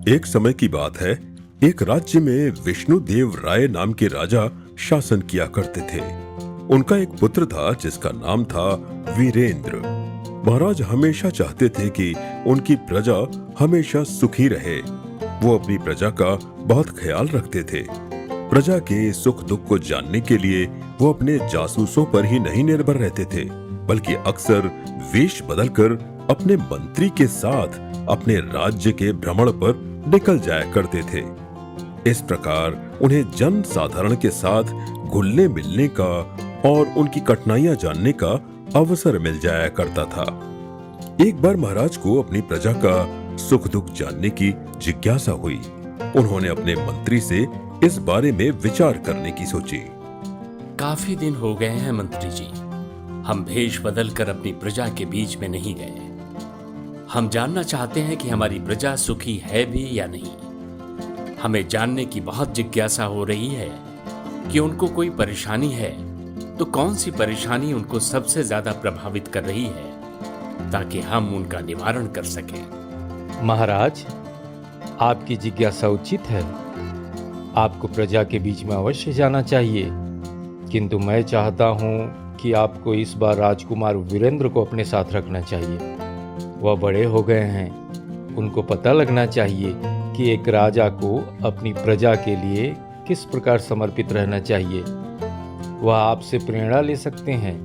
एक समय की बात है, एक राज्य में विष्णुदेव राय नाम के राजा शासन किया करते थे। उनका एक पुत्र था जिसका नाम था वीरेंद्र। महाराज हमेशा चाहते थे कि उनकी प्रजा हमेशा सुखी रहे। वो अपनी प्रजा का बहुत ख्याल रखते थे। प्रजा के सुख दुख को जानने के लिए वो अपने जासूसों पर ही नहीं निर्भर रहते थे, बल्कि अक्सर वेश बदलकर अपने मंत्री के साथ अपने राज्य के भ्रमण पर निकल जाया करते थे। इस प्रकार उन्हें जन साधारण के साथ घुलने मिलने का और उनकी कठिनाइयां जानने का अवसर मिल जाया करता था। एक बार महाराज को अपनी प्रजा का सुख दुख जानने की जिज्ञासा हुई। उन्होंने अपने मंत्री से इस बारे में विचार करने की सोची। काफी दिन हो गए हैं मंत्री जी, हम भेष बदलकर अपनी प्रजा के बीच में नहीं गए। हम जानना चाहते हैं कि हमारी प्रजा सुखी है भी या नहीं। हमें जानने की बहुत जिज्ञासा हो रही है कि उनको कोई परेशानी है तो कौन सी परेशानी उनको सबसे ज्यादा प्रभावित कर रही है, ताकि हम उनका निवारण कर सकें। महाराज, आपकी जिज्ञासा उचित है। आपको प्रजा के बीच में अवश्य जाना चाहिए, किंतु मैं चाहता हूँ कि आपको इस बार राजकुमार वीरेंद्र को अपने साथ रखना चाहिए। वह बड़े हो गए हैं, उनको पता लगना चाहिए कि एक राजा को अपनी प्रजा के लिए किस प्रकार समर्पित रहना चाहिए। वह आपसे प्रेरणा ले सकते हैं।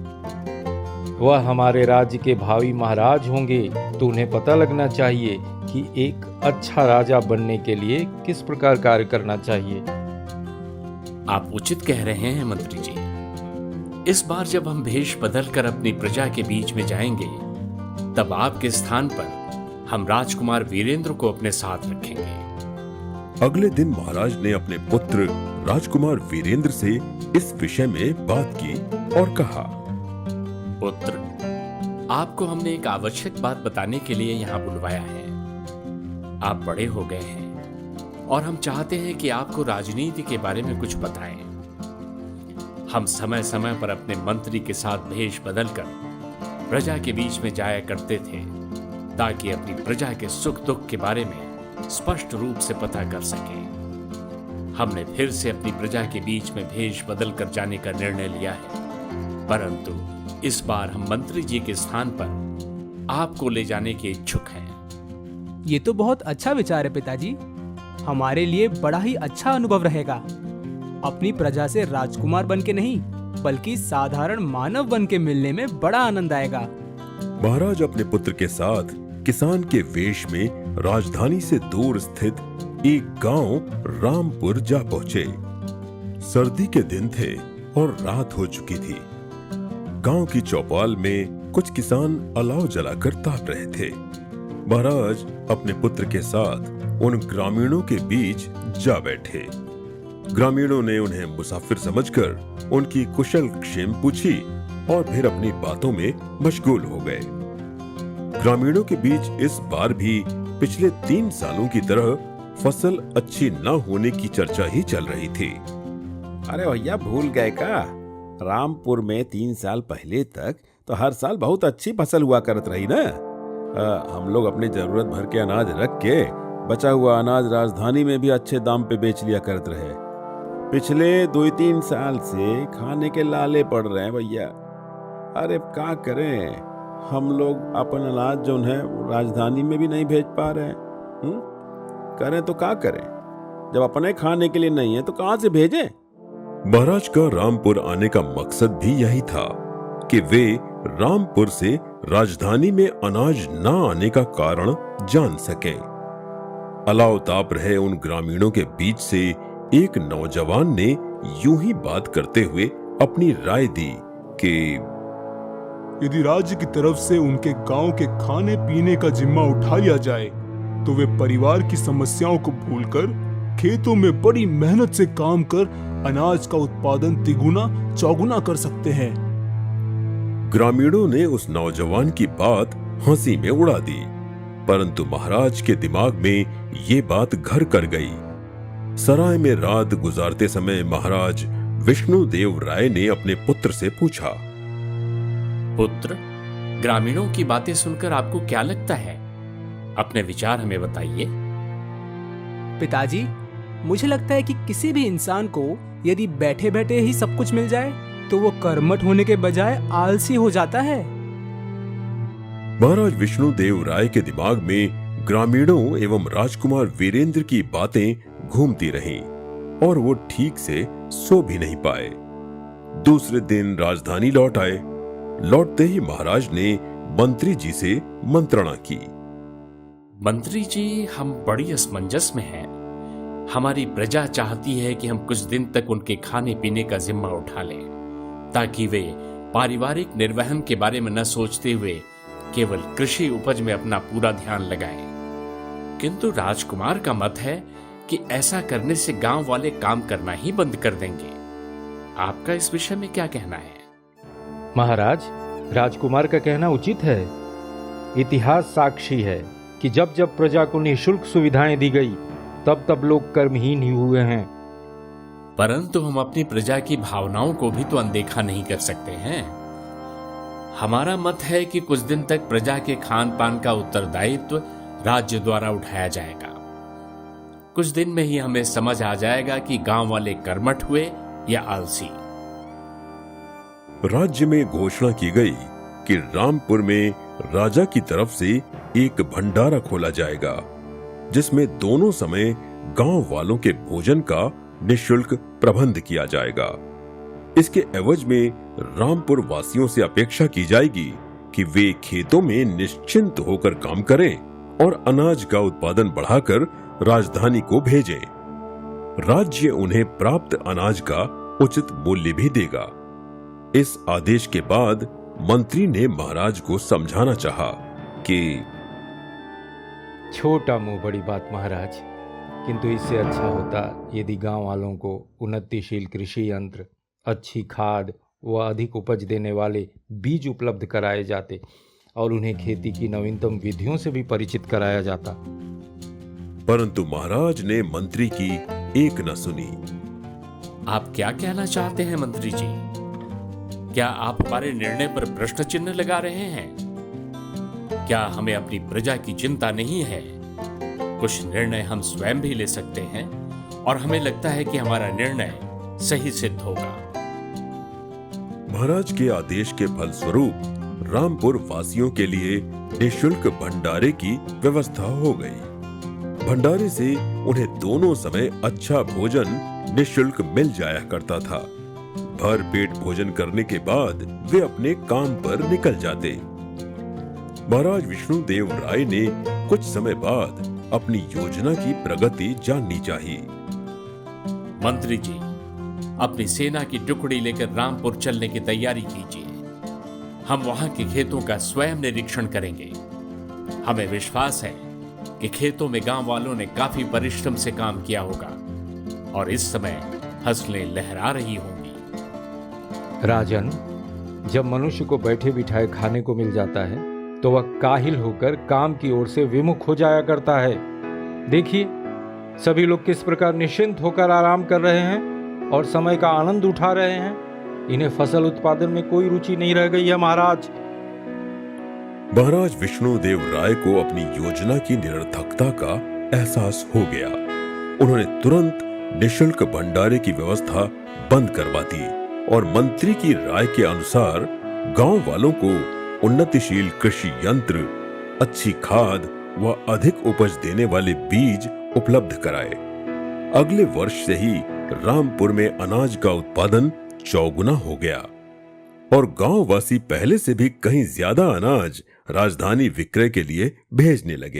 वह हमारे राज्य के भावी महाराज होंगे, तो उन्हें पता लगना चाहिए कि एक अच्छा राजा बनने के लिए किस प्रकार कार्य करना चाहिए। आप उचित कह रहे हैं मंत्री जी। इस बार जब हम भेष बदलकर अपनी प्रजा के बीच में जाएंगे, तब आपके स्थान पर हम राजकुमार वीरेंद्र को अपने साथ रखेंगे। अगले दिन महाराज ने अपने पुत्र राजकुमार वीरेंद्र से इस विषय में बात की और कहा, पुत्र, आपको हमने एक आवश्यक बात बताने के लिए यहाँ बुलवाया है। आप बड़े हो गए हैं और हम चाहते हैं कि आपको राजनीति के बारे में कुछ बताएं। हम समय समय पर अपने मंत्री के साथ भेष बदलकर प्रजा के बीच में जाया करते थे, ताकि अपनी प्रजा के सुख दुख के बारे में स्पष्ट रूप से पता कर सके। हमने फिर से अपनी प्रजा के बीच में भेष बदलकर जाने का निर्णय लिया है, परंतु इस बार हम मंत्री जी के स्थान पर आपको ले जाने के इच्छुक हैं। ये तो बहुत अच्छा विचार है पिताजी। हमारे लिए बड़ा ही अच्छा अनुभव रहेगा। अपनी प्रजा से राजकुमार बन के नहीं, बल्कि साधारण मानव बन के मिलने में बड़ा आनंद आएगा। महाराज अपने पुत्र के साथ किसान के वेश में राजधानी से दूर स्थित एक गांव रामपुर जा पहुंचे। सर्दी के दिन थे और रात हो चुकी थी। गांव की चौपाल में कुछ किसान अलाव जलाकर ताप रहे थे। महाराज अपने पुत्र के साथ उन ग्रामीणों के बीच जा बैठे। ग्रामीणों ने उन्हें मुसाफिर समझकर उनकी कुशल क्षेम पूछी और फिर अपनी बातों में मशगूल हो गए। ग्रामीणों के बीच इस बार भी पिछले 3 सालों की तरह फसल अच्छी न होने की चर्चा ही चल रही थी। अरे भैया, भूल गए का? रामपुर में 3 साल पहले तक तो हर साल बहुत अच्छी फसल हुआ करत रही ना। हम लोग अपनी जरूरत भर के अनाज रख के बचा हुआ अनाज राजधानी में भी अच्छे दाम पे बेच लिया करत रहे। पिछले 2-3 साल से खाने के लाले पड़ रहे हैं भैया। अरे क्या करें, हम लोग अपन अनाज जो है राजधानी में भी नहीं भेज पा रहे हैं। करें तो क्या करें? जब अपने खाने के लिए नहीं है तो कहां से भेजें? महाराज का रामपुर आने का मकसद भी यही था कि वे रामपुर से राजधानी में अनाज न आने का कारण जान सकें। अलाव ताप रहे उन ग्रामीणों के बीच से एक नौजवान ने यूं ही बात करते हुए अपनी राय दी कि यदि राज्य की तरफ से उनके गांव के खाने पीने का जिम्मा उठा लिया जाए, तो वे परिवार की समस्याओं को भूलकर खेतों में बड़ी मेहनत से काम कर अनाज का उत्पादन तिगुना चौगुना कर सकते हैं। ग्रामीणों ने उस नौजवान की बात हंसी में उड़ा दी, परंतु महाराज के दिमाग में ये बात घर कर गई। सराय में रात गुजारते समय महाराज विष्णुदेव राय ने अपने पुत्र से पूछा, पुत्र, ग्रामीणों की बातें सुनकर आपको क्या लगता है? अपने विचार हमें बताइए। पिताजी, मुझे लगता है कि किसी भी इंसान को यदि बैठे बैठे ही सब कुछ मिल जाए तो वो कर्मठ होने के बजाय आलसी हो जाता है। महाराज विष्णुदेव राय के दिमाग में ग्रामीणों एवं राजकुमार वीरेंद्र की बातें घूमती रहीं और वो ठीक से सो भी नहीं पाए। दूसरे दिन राजधानी लौट आए। लौटते ही महाराज ने मंत्री जी से मंत्रणा की। मंत्री जी, हम बड़ी असमंजस में हैं। हमारी प्रजा चाहती है कि हम कुछ दिन तक उनके खाने पीने का जिम्मा उठा लें, ताकि वे पारिवारिक निर्वहन के बारे में न सोचते हुए केवल कृषि उपज में अपना पूरा ध्यान लगाएं। किंतु राजकुमार का मत है कि ऐसा करने से गांव वाले काम करना ही बंद कर देंगे। आपका इस विषय में क्या कहना है? महाराज, राजकुमार का कहना उचित है। इतिहास साक्षी है कि जब जब प्रजा को निःशुल्क सुविधाएं दी गई तब तब लोग कर्महीन ही हुए हैं। परंतु हम अपनी प्रजा की भावनाओं को भी तो अनदेखा नहीं कर सकते हैं। हमारा मत है कि कुछ दिन तक प्रजा के खान पान का उत्तरदायित्व राज्य द्वारा उठाया जाएगा। कुछ दिन में ही हमें समझ आ जाएगा कि गांव वाले कर्मठ हुए या आलसी। राज्य में घोषणा की गई कि रामपुर में राजा की तरफ से एक भंडारा खोला जाएगा, जिसमें दोनों समय गांव वालों के भोजन का निःशुल्क प्रबंध किया जाएगा। इसके एवज में रामपुर वासियों से अपेक्षा की जाएगी कि वे खेतों में निश्चिंत होकर काम करें और अनाज का उत्पादन बढ़ाकर राजधानी को भेजें। राज्य उन्हें प्राप्त अनाज का उचित मूल्य भी देगा। इस आदेश के बाद मंत्री ने महाराज को समझाना चाहा कि छोटा मुंह बड़ी बात महाराज, किंतु इससे अच्छा होता यदि गांव वालों को उन्नतिशील कृषि यंत्र, अच्छी खाद व अधिक उपज देने वाले बीज उपलब्ध कराए जाते और उन्हें खेती की नवीनतम विधियों से भी परिचित कराया जाता। परंतु महाराज ने मंत्री की एक न सुनी। आप क्या कहना चाहते हैं मंत्री जी? क्या आप हमारे निर्णय पर प्रश्न चिन्ह लगा रहे हैं? क्या हमें अपनी प्रजा की चिंता नहीं है? कुछ निर्णय हम स्वयं भी ले सकते हैं और हमें लगता है कि हमारा निर्णय सही सिद्ध होगा। महाराज के आदेश के फलस्वरूप रामपुर वासियों के लिए निःशुल्क भंडारे की व्यवस्था हो गई। भंडारे से उन्हें दोनों समय अच्छा भोजन निःशुल्क मिल जाया करता था। भर पेट भोजन करने के बाद वे अपने काम पर निकल जाते। महाराज विष्णुदेव राय ने कुछ समय बाद अपनी योजना की प्रगति जाननी चाहिए। मंत्री जी, अपनी सेना की टुकड़ी लेकर रामपुर चलने की तैयारी कीजिए। हम वहां के खेतों का स्वयं निरीक्षण करेंगे। हमें विश्वास है कि खेतों में गांव वालों ने काफी परिश्रम से काम किया होगा और इस समय फसलें लहरा रही होंगी। राजन, जब मनुष्य को बैठे बिठाए खाने को मिल जाता है तो वह काहिल होकर काम की ओर से विमुख हो जाया करता है। देखिए, सभी लोग किस प्रकार निश्चिंत होकर आराम कर रहे हैं और समय का आनंद उठा रहे हैं। इन्हें फसल उत्पादन में कोई रुचि नहीं रह गई है महाराज। महाराज विष्णुदेव राय को अपनी योजना की निरर्थकता का एहसास हो गया। उन्होंने तुरंत निःशुल्क भंडारे की व्यवस्था बंद करवा दी और मंत्री की राय के अनुसार गांव वालों को उन्नतिशील कृषि यंत्र, अच्छी खाद व अधिक उपज देने वाले बीज उपलब्ध कराए। अगले वर्ष से ही रामपुर में अनाज का उत्पादन चौगुना हो गया और गांववासी पहले से भी कहीं ज्यादा अनाज राजधानी विक्रय के लिए भेजने लगे।